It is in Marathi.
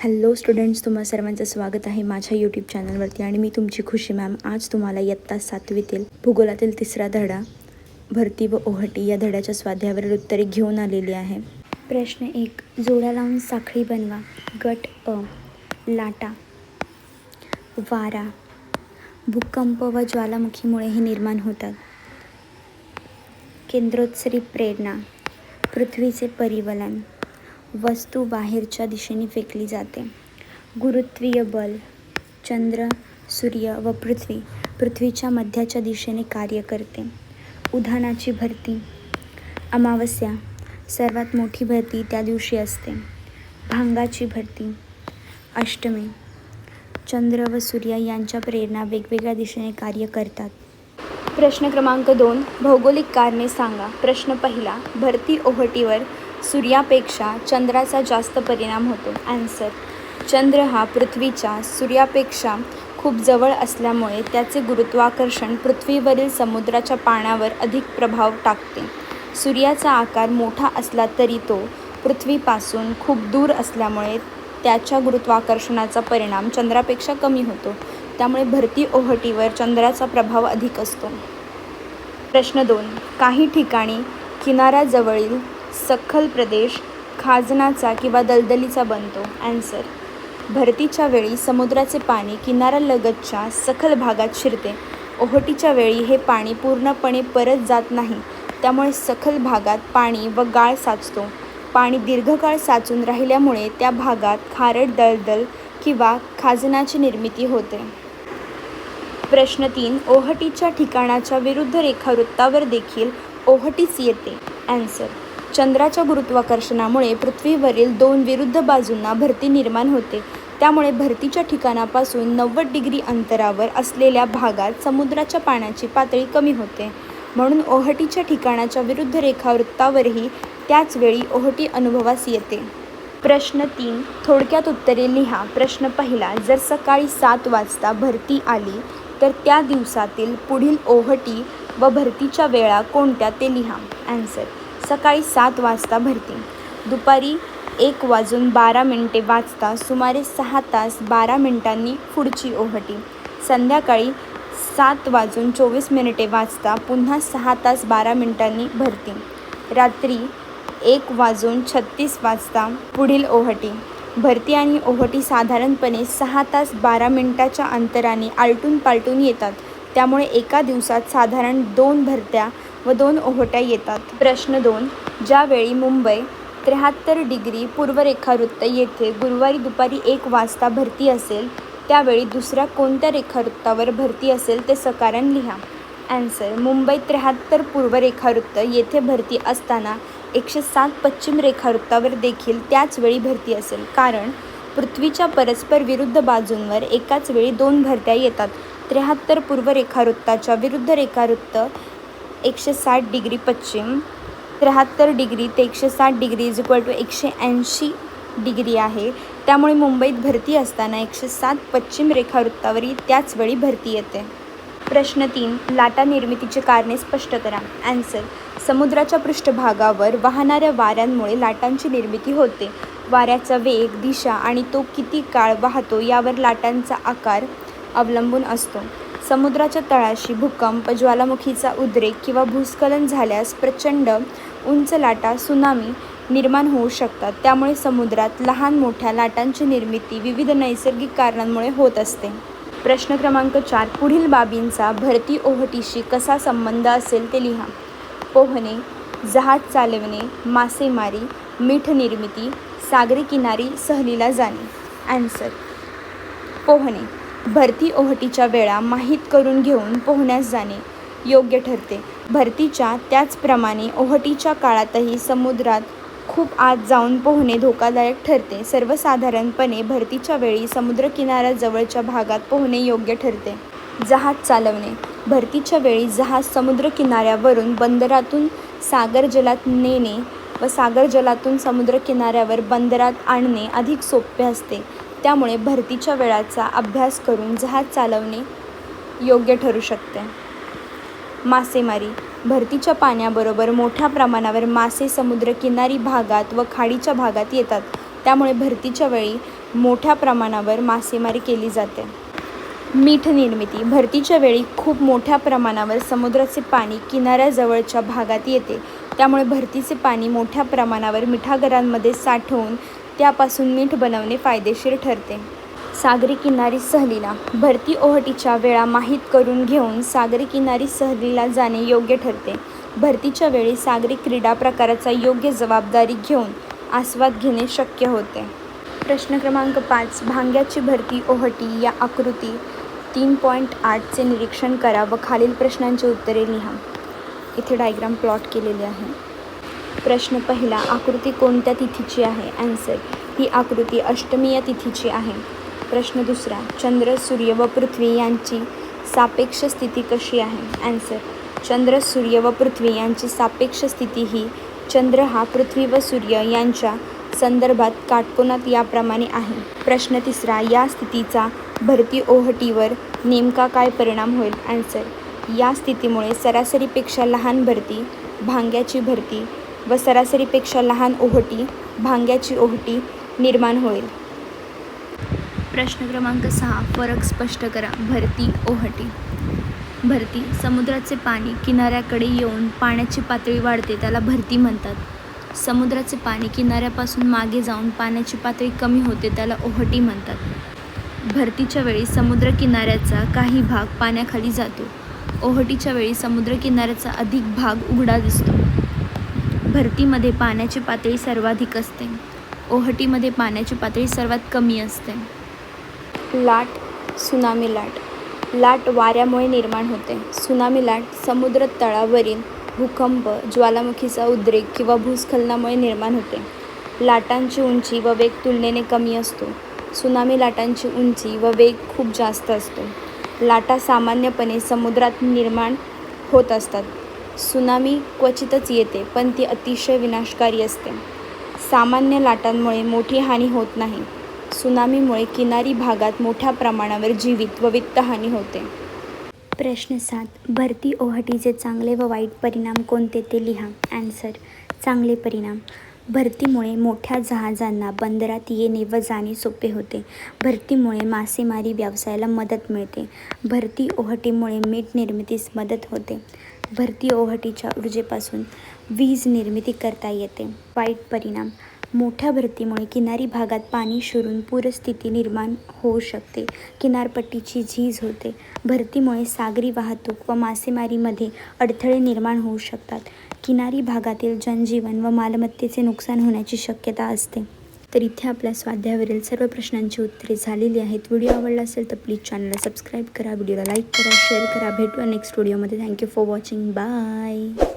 हॅलो स्टुडंट्स, तुम्हा सर्वांचं स्वागत आहे माझ्या यूट्यूब चॅनलवरती आणि मी तुमची खुशी मॅम. आज तुम्हाला इयत्ता 7वीतील भूगोलातील तिसरा धडा भरती व ओहटी या धड्याच्या स्वाध्यायावरील उत्तरे घेऊन आलेली आहे. प्रश्न 1. जोड्या लावून साखळी बनवा. गट अ. लाटा, वारा, भूकंप व ज्वालामुखीमुळे हे निर्माण होतात. केंद्रोत्सरी प्रेरणा, पृथ्वीचे परिवलन, वस्तू बाहेरच्या दिशेने फेकली जाते. गुरुत्वीय बल, चंद्र, सूर्य व पृथ्वीच्या मध्याच्या दिशेने कार्य करते. उधाणाची भरती, अमावस्या, सर्वात मोठी भरती त्या दिवशी असते. भांगाची भरती, अष्टमी, चंद्र व सूर्य यांच्या प्रेरणा वेगवेगळ्या दिशेने कार्य करतात. प्रश्न क्रमांक 2. भौगोलिक कारणे सांगा. प्रश्न पहिला. भरती ओहटीवर सूर्यापेक्षा चंद्राचा जास्त परिणाम होतो. आन्सर. चंद्र हा पृथ्वीच्या सूर्यापेक्षा खूप जवळ असल्यामुळे त्याचे गुरुत्वाकर्षण पृथ्वीवरील समुद्राच्या पाण्यावर अधिक प्रभाव टाकते. सूर्याचा आकार मोठा असला तरी तो पृथ्वीपासून खूप दूर असल्यामुळे त्याच्या गुरुत्वाकर्षणाचा परिणाम चंद्रापेक्षा कमी होतो. त्यामुळे भरती ओहटीवर चंद्राचा प्रभाव अधिक असतो. प्रश्न 2. काही ठिकाणी किनाऱ्याजवळील सखल प्रदेश खाजणाचा किंवा दलदलीचा बनतो. आन्सर. भरतीच्या वेळी समुद्राचे पाणी किनाऱ्यालगतच्या सखल भागात शिरते. ओहटीच्या वेळी हे पाणी पूर्णपणे परत जात नाही, त्यामुळे सखल भागात पाणी व गाळ साचतो. पाणी दीर्घकाळ साचून राहिल्यामुळे त्या भागात खारट दलदल किंवा खाजणाची निर्मिती होते. प्रश्न 3. ओहटीच्या ठिकाणाच्या विरुद्ध रेखावृत्तावर देखील ओहटीच येते. आन्सर. चंद्राच्या गुरुत्वाकर्षणामुळे पृथ्वीवरील 2 विरुद्ध बाजूंना भरती निर्माण होते. त्यामुळे भरतीच्या ठिकाणापासून 90 डिग्री अंतरावर असलेल्या भागात समुद्राच्या पाण्याची पातळी कमी होते. म्हणून ओहटीच्या ठिकाणाच्या विरुद्ध रेखावृत्तावरही त्याच वेळी ओहटी अनुभवास येते. प्रश्न 3. थोडक्यात उत्तरे लिहा. प्रश्न पहिला. जर सकाळी 7 वाजता भरती आली तर त्या दिवसातील पुढील ओहटी व भरतीच्या वेळा कोणत्या ते लिहा. आन्सर. सकाळी 7 वाजता भरती. दुपारी 1:12 वाजता सुमारे 6 तास 12 मिनिटांनी पुढची ओहटी. संध्याकाळी 7:24 वाजता पुन्हा 6 तास 12 मिनिटांनी भरती. रात्री 1:36 वाजता पुढील ओहटी. भरती आणि ओहटी साधारणपणे 6 तास 12 मिनिटाच्या अंतराने आलटून पालटून येतात. त्यामुळे एका दिवसात साधारण 2 भरत्या व 2 ओहट्या येतात. प्रश्न 2. ज्यावेळी मुंबई 73 डिग्री पूर्व रेखावृत्त येथे गुरुवारी दुपारी 1 वाजता भरती असेल, त्यावेळी दुसऱ्या कोणत्या रेखावृत्तावर भरती असेल ते सकारण लिहा. आन्सर. मुंबई 73 पूर्व रेखावृत्त येथे भरती असताना 107 पश्चिम रेखावृत्तावर देखील त्याच वेळी भरती असेल, कारण पृथ्वीच्या परस्पर विरुद्ध बाजूंवर एकाच वेळी 2 भरत्या येतात. 73 पूर्व रेखावृत्ताच्या विरुद्ध रेखावृत्त 160 डिग्री पश्चिम, 73 डिग्री ते 160 डिग्री = 180 डिग्री आहे. त्यामुळे मुंबईत भरती असताना 107 पश्चिम रेखावृत्तावरही त्याच वेळी भरती येते. प्रश्न 3. लाटा निर्मितीची कारणे स्पष्ट करा. आन्सर. समुद्राच्या पृष्ठभागावर वाहणाऱ्या वाऱ्यांमुळे लाटांची निर्मिती होते. वाऱ्याचा वेग, दिशा आणि तो किती काळ वाहतो यावर लाटांचा आकार अवलंबून असतो. समुद्राच्या तळाशी भूकंप, ज्वालामुखीचा उद्रेक किंवा भूस्खलन झाल्यास प्रचंड उंच लाटा, त्सुनामी निर्माण होऊ शकतात. त्यामुळे समुद्रात लहान मोठ्या लाटांची निर्मिती विविध नैसर्गिक कारणांमुळे होत असते. प्रश्न क्रमांक 4. पुढील बाबींचा भरती ओहटीशी कसा संबंध असेल ते लिहा. पोहणे, जहाज चालवणे, मासेमारी, मीठ निर्मिती, सागरी किनारी सहलीला जाणे. आन्सर. पोहणे. भरती ओहटीच्या वेळा माहीत करून घेऊन पोहण्यास जाणे योग्य ठरते. भरतीच्या त्याचप्रमाणे ओहटीच्या काळातही समुद्रात खूप आत जाऊन पोहणे धोकादायक ठरते. सर्वसाधारणपणे भरतीच्या वेळी समुद्रकिनाऱ्याजवळच्या भागात पोहणे योग्य ठरते. जहाज चालवणे. भरतीच्या वेळी जहाज समुद्रकिनाऱ्यावरून बंदरातून सागरजलात नेणे व सागरजलातून समुद्रकिनाऱ्यावर बंदरात आणणे अधिक सोपे असते. त्यामुळे भरतीच्या वेळाचा अभ्यास करून जहाज चालवणे योग्य ठरू शकते. मासेमारी. भरतीच्या पाण्याबरोबर मोठ्या प्रमाणावर मासे समुद्रकिनारी भागात व खाडीच्या भागात येतात. त्यामुळे भरतीच्या वेळी मोठ्या प्रमाणावर मासेमारी केली जाते. मीठ निर्मिती. भरतीच्या वेळी खूप मोठ्या प्रमाणावर समुद्राचे पाणी किनाऱ्याजवळच्या भागात येते. त्यामुळे भरतीचे पाणी मोठ्या प्रमाणावर मिठागरांमध्ये साठवून त्यापासून मीठ बनवणे फायदेशीर ठरते. सागरी किनारी सहलीला. भरती ओहोटीच्या वेळा माहीत करून घेऊन सागरी किनारी सहलीला जाणे योग्य ठरते. भरतीच्या वेळी सागरी क्रीडा प्रकाराचा योग्य जबाबदारी घेऊन आस्वाद घेणे शक्य होते. प्रश्न क्रमांक 5. भांग्याची भरती ओहोटी या आकृती 3.8चे निरीक्षण करा व खालील प्रश्नांची उत्तरे लिहा. इथे डायग्राम प्लॉट केलेली आहे. प्रश्न पहिला. आकृती कोणत्या तिथीची आहे? ॲन्सर. ही आकृती अष्टमीय तिथीची आहे. प्रश्न दुसरा. चंद्र, सूर्य व पृथ्वी यांची सापेक्ष स्थिती कशी आहे? ॲन्सर. चंद्र, सूर्य व पृथ्वी यांची सापेक्ष स्थिती ही चंद्र हा पृथ्वी व सूर्य यांच्या संदर्भात काटकोनात याप्रमाणे आहे. प्रश्न तिसरा. या स्थितीचा भरती ओहोटीवर नेमका काय परिणाम होईल? ॲन्सर. या स्थितीमुळे सरासरीपेक्षा लहान भरती भांग्याची भरती व सरासरीपेक्षा लहान ओहोटी भांग्याची ओहोटी निर्माण होईल. प्रश्न क्रमांक 6. फरक स्पष्ट करा. भरती ओहोटी. भरती. समुद्राचे पाणी किनाऱ्याकडे येऊन पाण्याची पातळी वाढते त्याला भरती म्हणतात. समुद्राचे पाणी किनाऱ्यापासून मागे जाऊन पाण्याची पातळी कमी होते त्याला ओहोटी म्हणतात. भरतीच्या वेळी समुद्र किनाऱ्याचा काही भाग पाण्याखाली जातो. ओहोटीच्या वेळी समुद्र किनाऱ्याचा अधिक भाग उघडा दिसतो. भरतीमध्ये पाण्याची पातळी सर्वाधिक असते. ओहोटीमध्ये पाण्याची पातळी सर्वात कमी असते. लाट. त्सुनामी लाट. लाट वाऱ्यामुळे निर्माण होते. त्सुनामी लाट समुद्र तळावरील भूकंप, ज्वालामुखीचा उद्रेक किंवा भूस्खलनामुळे निर्माण होते. लाटांची उंची व वेग तुलनेने कमी असतो. त्सुनामी लाटांची उंची व वेग खूप जास्त असतो. लाटा सामान्यपणे समुद्रात निर्माण होत असतात. त्सुनामी क्वचितच येते पण ती अतिशय विनाशकारी असते. सामान्य लाटांमुळे मोठी हानी होत नाही. त्सुनामीमुळे किनारी भागात मोठ्या प्रमाणावर जीवित व वित्तहानी होते. प्रश्न 7. भरती ओहोटीचे चांगले व वाईट परिणाम कोणते ते लिहा. ॲन्सर. चांगले परिणाम. भरतीमुळे मोठ्या जहाजांना बंदरात येणे व जाणे सोपे होते. भरतीमुळे मासेमारी व्यवसायाला मदत मिळते. भरती ओहोटीमुळे मीठ निर्मितीस मदत होते. भरती ओहोटीच्या ऊर्जेपासून वीज निर्मिती करता येते. वाईट परिणाम. मोठ्या भरतीमुळे किनारी भागात पाणी शिरून पूरस्थिती निर्माण होऊ शकते. किनारपट्टीची झीज होते. भरतीमुळे सागरी वाहतूक व मासेमारीमध्ये अडथळे निर्माण होऊ शकतात. किनारी भागातील जनजीवन व मालमत्तेचे नुकसान होण्याची शक्यता असते. तर इथे आपल्या स्वाध्यायावरील सर्व प्रश्नांची उत्तरे झालेली आहेत. व्हिडिओ आवडला असेल तर प्लीज चॅनलला सबस्क्राईब करा, व्हिडिओला लाईक करा, शेअर करा. भेटूया नेक्स्ट व्हिडिओमध्ये. Thank you for watching. बाय.